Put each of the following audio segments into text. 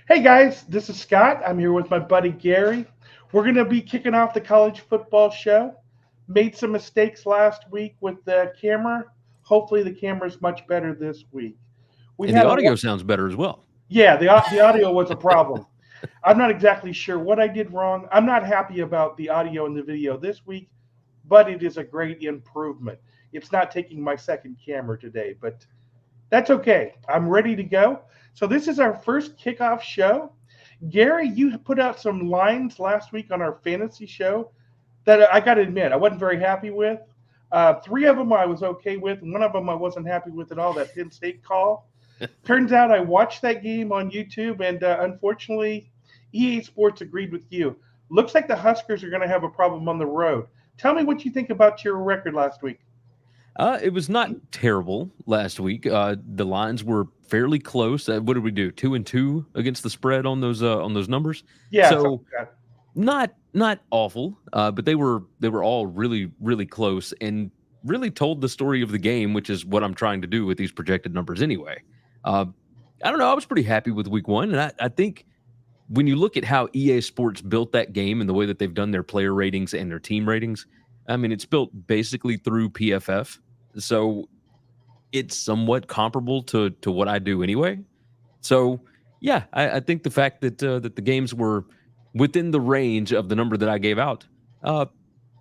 Hey guys, this is Scott. I'm here with my buddy Gary. We're going to be kicking off the college football show. Made some mistakes last week with the camera. Hopefully, the camera's much better this week. We And the had a audio sounds better as well. yeah, the audio was a problem. I'm not exactly sure what I did wrong. I'm not happy about the audio and the video this week, but it is a great improvement. It's not taking my second camera today, but that's okay. I'm ready to go. So this is our first kickoff show. Gary, you put out some lines last week on our fantasy show that I got to admit I wasn't very happy with. Three of them I was okay with, and one of them I wasn't happy with at all. That Penn State call. Turns out I watched that game on YouTube, and unfortunately, EA Sports agreed with you. Looks like the Huskers are going to have a problem on the road. Tell me what you think about your record last week. It was not terrible last week. The lines were fairly close. What did we do? 2-2 against the spread on those numbers. Yeah, something So like that. not awful, but they were all really close and really told the story of the game, which is what I'm trying to do with these projected numbers anyway. Uh, I don't know. I was pretty happy with week one, and I think when you look at how EA Sports built that game and the way that they've done their player ratings and their team ratings, I mean, it's built basically through PFF. So it's somewhat comparable to what I do anyway. So yeah, I think the fact that the games were within the range of the number that I gave out uh,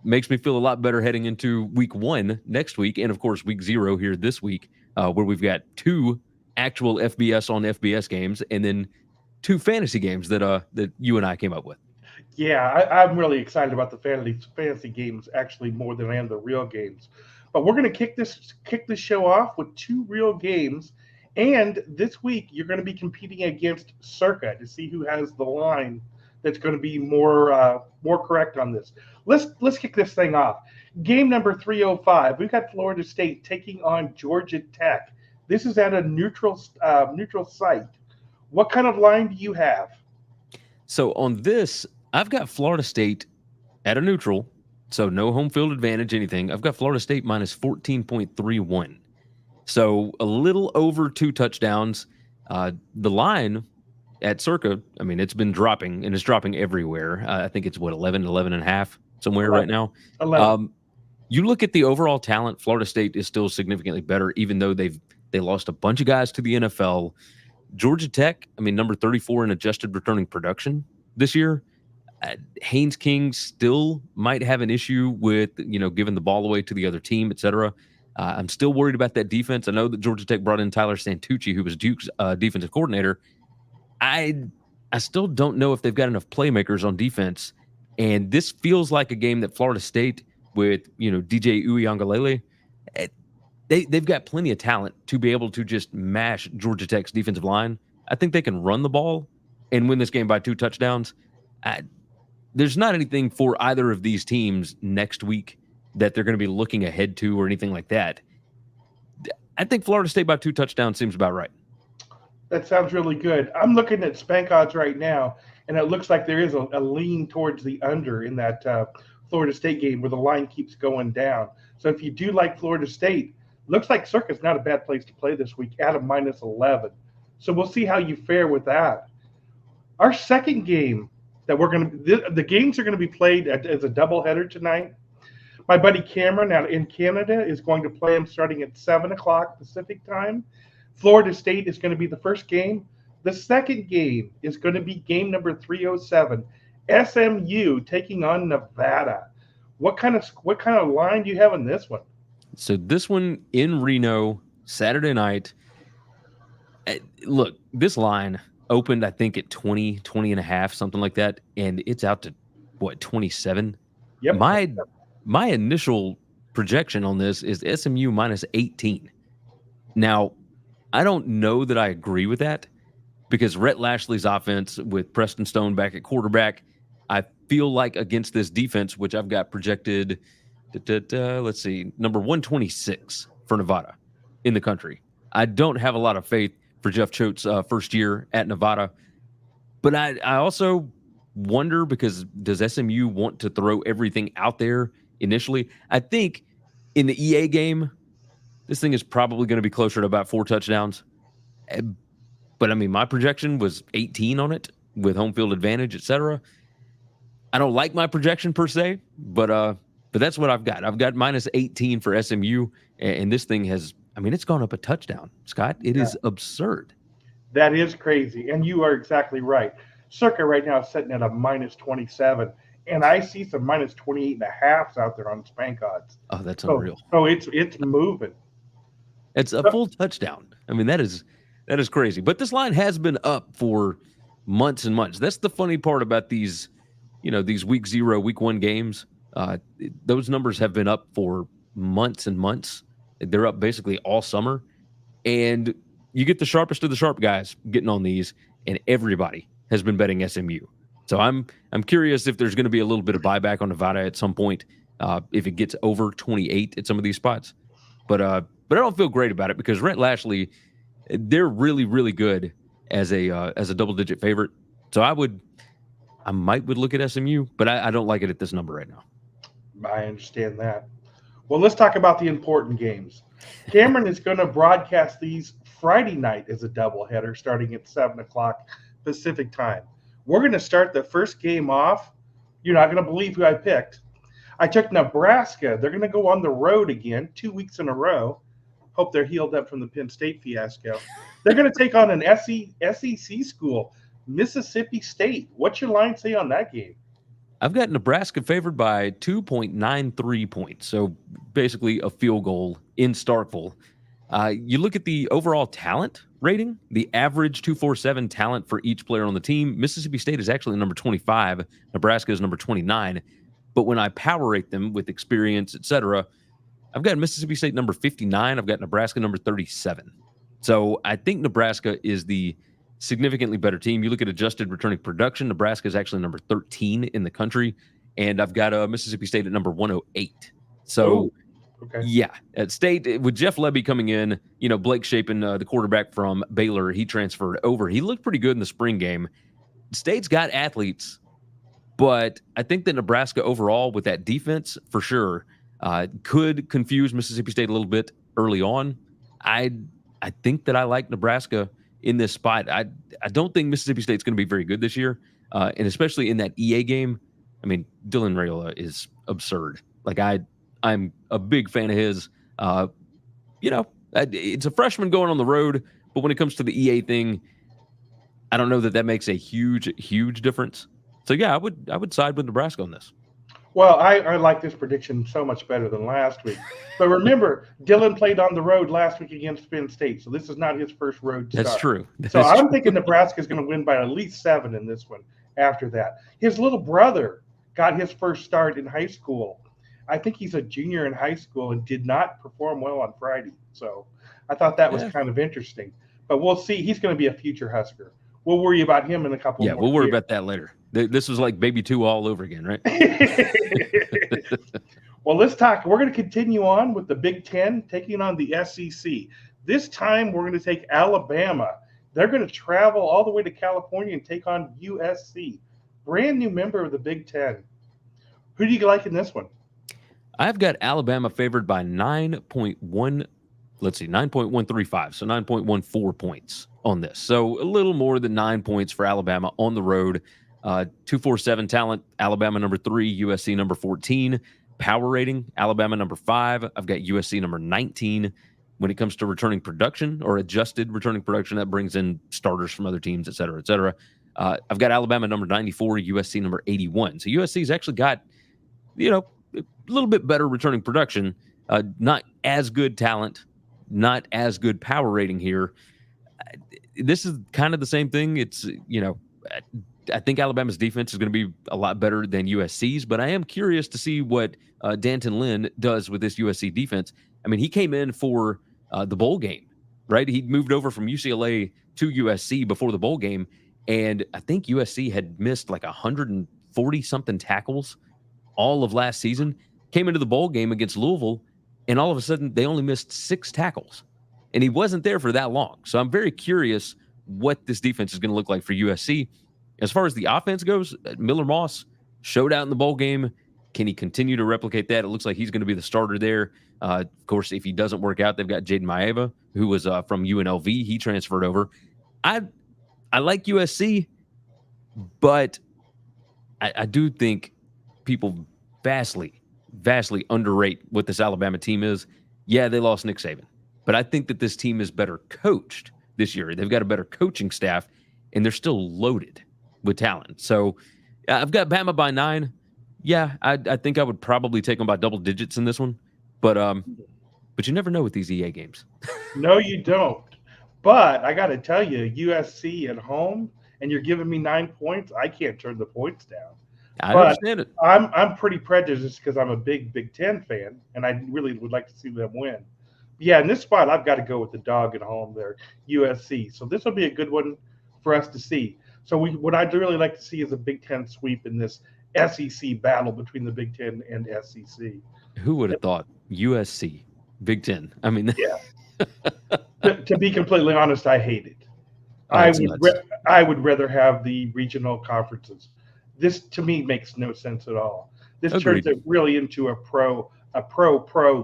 makes me feel a lot better heading into week one next week, and of course week zero here this week, where we've got two actual FBS on FBS games, and then two fantasy games that you and I came up with. Yeah, I'm really excited about the fantasy games actually more than I am the real games. But we're going to kick this show off with two real games, and this week you're going to be competing against Circa to see who has the line that's going to be more correct on this. Let's kick this thing off. Game number 305. We've got Florida State taking on Georgia Tech. This is at a neutral site. What kind of line do you have? So on this, I've got Florida State at a neutral, so no home field advantage, anything. I've got Florida State minus 14.31. So a little over two touchdowns. The line at Circa, I mean, it's been dropping, and it's dropping everywhere. I think it's what, 11 and a half somewhere right 11. now. 11. Um, you look at the overall talent, Florida State is still significantly better, even though they lost a bunch of guys to the NFL. Georgia Tech, I mean, number 34 in adjusted returning production this year. Haynes King still might have an issue with, giving the ball away to the other team, et cetera. I'm still worried about that defense. I know that Georgia Tech brought in Tyler Santucci, who was Duke's defensive coordinator. I still don't know if they've got enough playmakers on defense. And this feels like a game that Florida State with, DJ Uiagalelei, they've got plenty of talent to be able to just mash Georgia Tech's defensive line. I think they can run the ball and win this game by two touchdowns. There's not anything for either of these teams next week that they're going to be looking ahead to or anything like that. I think Florida State by two touchdowns seems about right. That sounds really good. I'm looking at spank odds right now, and it looks like there is a lean towards the under in that Florida State game where the line keeps going down. So if you do like Florida State, looks like Circa's not a bad place to play this week at a minus 11. So we'll see how you fare with that. Our second game that the games are going to be played as a doubleheader tonight. My buddy Cameron out in Canada is going to play them starting at 7 o'clock Pacific time. Florida State is going to be the first game. The second game is going to be game number 307. SMU taking on Nevada. What kind of line do you have in this one? So this one in Reno, Saturday night. Look, this line opened, I think, at 20 and a half, something like that. And it's out to, what, 27? Yep. My initial projection on this is SMU minus 18. Now, I don't know that I agree with that because Rhett Lashley's offense with Preston Stone back at quarterback, I feel like against this defense, which I've got projected, let's see, number 126 for Nevada in the country. I don't have a lot of faith for Jeff Choate's first year at Nevada. But I also wonder, because does SMU want to throw everything out there initially? I think in the EA game, this thing is probably going to be closer to about 4 touchdowns. But I mean, my projection was 18 on it with home field advantage, etc. I don't like my projection per se, but that's what I've got. I've got minus 18 for SMU, and this thing has, I mean, it's gone up a touchdown, Scott. It is absurd. That is crazy. And you are exactly right. Circa right now is sitting at a minus 27. And I see some minus 28 and a halves out there on Spank odds. Oh, that's unreal. So it's moving. It's a full touchdown. I mean, that is crazy. But this line has been up for months and months. That's the funny part about these, these week 0, week 1 games. Those numbers have been up for months and months. They're up basically all summer. And you get the sharpest of the sharp guys getting on these, and everybody has been betting SMU. So I'm curious if there's going to be a little bit of buyback on Nevada at some point, if it gets over 28 at some of these spots. But I don't feel great about it because Rhett Lashlee, they're really, really good as a double-digit favorite. So I might look at SMU, but I don't like it at this number right now. I understand that. Well, let's talk about the important games. Cameron is going to broadcast these Friday night as a doubleheader starting at 7 o'clock Pacific time. We're going to start the first game off. You're not going to believe who I picked. I took Nebraska. They're going to go on the road again 2 weeks in a row. Hope they're healed up from the Penn State fiasco. They're going to take on an SEC school, Mississippi State. What's your line say on that game? I've got Nebraska favored by 2.93 points, so basically a field goal in Starkville. You look at the overall talent rating, the average 247 talent for each player on the team. Mississippi State is actually number 25. Nebraska is number 29. But when I power rate them with experience, etc., I've got Mississippi State number 59. I've got Nebraska number 37. So I think Nebraska is the significantly better team. You look at adjusted returning production, Nebraska is actually number 13 in the country, and I've got Mississippi State at number 108. So, okay. Yeah, at State, with Jeff Lebby coming in, Blake Shapen, the quarterback from Baylor, he transferred over. He looked pretty good in the spring game. State's got athletes, but I think that Nebraska overall with that defense, for sure, could confuse Mississippi State a little bit early on. I think that I like Nebraska in this spot. I don't think Mississippi State's going to be very good this year, and especially in that EA game. I mean, Dylan Raiola is absurd. Like I'm a big fan of his. It's a freshman going on the road, but when it comes to the EA thing, I don't know that makes a huge difference. So yeah, I would side with Nebraska on this. Well, I like this prediction so much better than last week. But remember, Dylan played on the road last week against Penn State, so this is not his first road start. That's true. I'm thinking Nebraska is going to win by at least 7 in this one after that. His little brother got his first start in high school. I think he's a junior in high school and did not perform well on Friday. So I thought that was kind of interesting. But we'll see. He's going to be a future Husker. We'll worry about him in a couple more we'll worry about that later. This was like baby 2 all over again, right? Well, let's talk. We're going to continue on with the Big Ten taking on the SEC. This time we're going to take Alabama. They're going to travel all the way to California and take on USC, brand new member of the Big Ten. Who do you like in this one? I've got Alabama favored by 9.1. Let's see, 9.135, so 9.14 points on this. So a little more than 9 points for Alabama on the road. 247 talent, Alabama number 3, USC number 14. Power rating, Alabama number 5. I've got USC number 19. When it comes to returning production or adjusted returning production, that brings in starters from other teams, et cetera, et cetera. I've got Alabama number 94, USC number 81. So USC's actually got, a little bit better returning production, not as good talent, not as good power rating here. This is kind of the same thing. It's, I think Alabama's defense is going to be a lot better than USC's, but I am curious to see what D'Anton Lynn does with this USC defense. I mean, he came in for the bowl game, right? He moved over from UCLA to USC before the bowl game, and I think USC had missed like 140-something tackles all of last season, came into the bowl game against Louisville, and all of a sudden they only missed 6 tackles. And he wasn't there for that long. So I'm very curious what this defense is going to look like for USC. As far as the offense goes, Miller Moss showed out in the bowl game. Can he continue to replicate that? It looks like he's going to be the starter there. Of course, if he doesn't work out, they've got Jaden Maeva, who was from UNLV. He transferred over. I like USC, but I do think people vastly underrate what this Alabama team is. Yeah, they lost Nick Saban, but I think that this team is better coached this year. They've got a better coaching staff, and they're still loaded with talent. So I've got Bama by 9. Yeah, I think I would probably take them by double digits in this one, but you never know with these EA games. No, you don't. But I got to tell you, USC at home, and you're giving me 9 points. I can't turn the points down. I But understand it. I'm pretty prejudiced because I'm a big Big Ten fan, and I really would like to see them win. Yeah, in this spot, I've got to go with the dog at home there, USC. So this will be a good one for us to see. So what I'd really like to see is a Big Ten sweep in this SEC battle between the Big Ten and SEC. Who would have thought USC, Big Ten? I mean, Yeah. To be completely honest, I hate it. it's nuts. I would rather have the regional conferences. This to me makes no sense at all. This turns Agreed. it really into a pro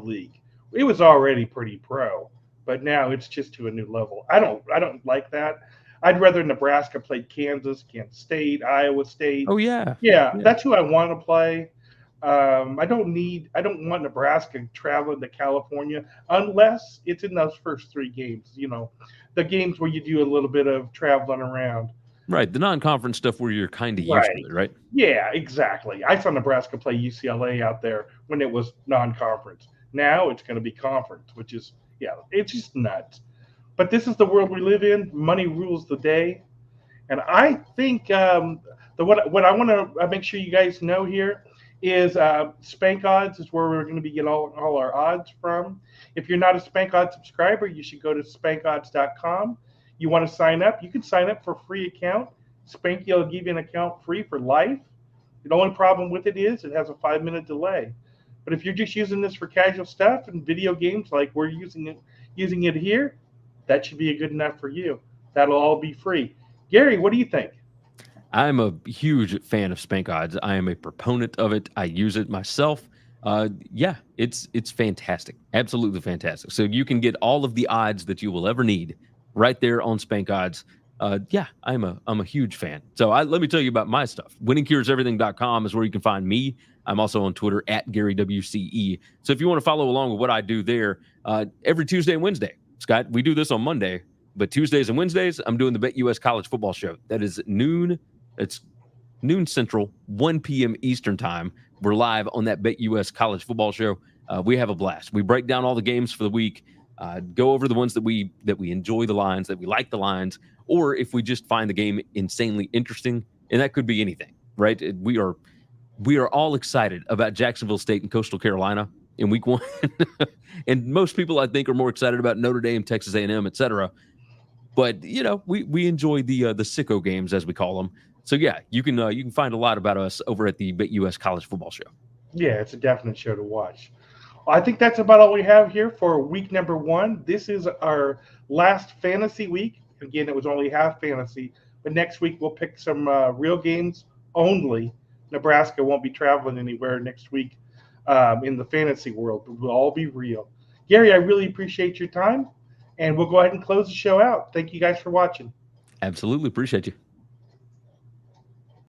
league. It was already pretty pro, but now it's just to a new level. I don't like that. I'd rather Nebraska play Kansas State, Iowa State. Oh yeah, Yeah, yeah. that's who I want to play. I don't want Nebraska traveling to California unless it's in those first 3 games. The games where you do a little bit of traveling around. Right. The non-conference stuff where you're kind of used to Right. it, right? Yeah, exactly. I saw Nebraska play UCLA out there when it was non-conference. Now it's going to be conference, which is it's just nuts. But this is the world we live in. Money rules the day. And I think what I want to make sure you guys know here is Spank Odds is where we're going to be getting all our odds from. If you're not a Spank Odds subscriber, you should go to spankodds.com. You want to sign up, you can sign up for a free account. Spanky will give you an account free for life. The only problem with it is it has a 5-minute delay. But if you're just using this for casual stuff and video games like we're using it here, that should be good enough for you. That'll all be free. Gary, what do you think? I'm a huge fan of Spank Odds. I am a proponent of it. I use it myself. Yeah, it's fantastic, absolutely fantastic. So you can get all of the odds that you will ever need right there on Spank Odds. Yeah, I'm a huge fan. So let me tell you about my stuff. WinningCuresEverything.com is where you can find me. I'm also on Twitter at GaryWCE. So if you want to follow along with what I do there, every Tuesday and Wednesday, Scott, we do this on Monday, but Tuesdays and Wednesdays, I'm doing the BetUS College Football Show. That is noon. It's noon Central, 1 p.m. Eastern time. We're live on that BetUS College Football Show. We have a blast. We break down all the games for the week, go over the ones that we enjoy the lines, that we like the lines, or if we just find the game insanely interesting, and that could be anything, right? We are all excited about Jacksonville State and Coastal Carolina in week 1. And most people, I think, are more excited about Notre Dame, Texas A&M, etc. But we enjoy the sicko games, as we call them. So yeah, you can find a lot about us over at the BetUS College Football Show. Yeah, it's a definite show to watch. Well, I think that's about all we have here for week number 1. This is our last fantasy week. Again, it was only half fantasy, but next week we'll pick some real games only. Nebraska won't be traveling anywhere next week in the fantasy world. It will all be real. Gary, I really appreciate your time, and we'll go ahead and close the show out. Thank you guys for watching. Absolutely appreciate you.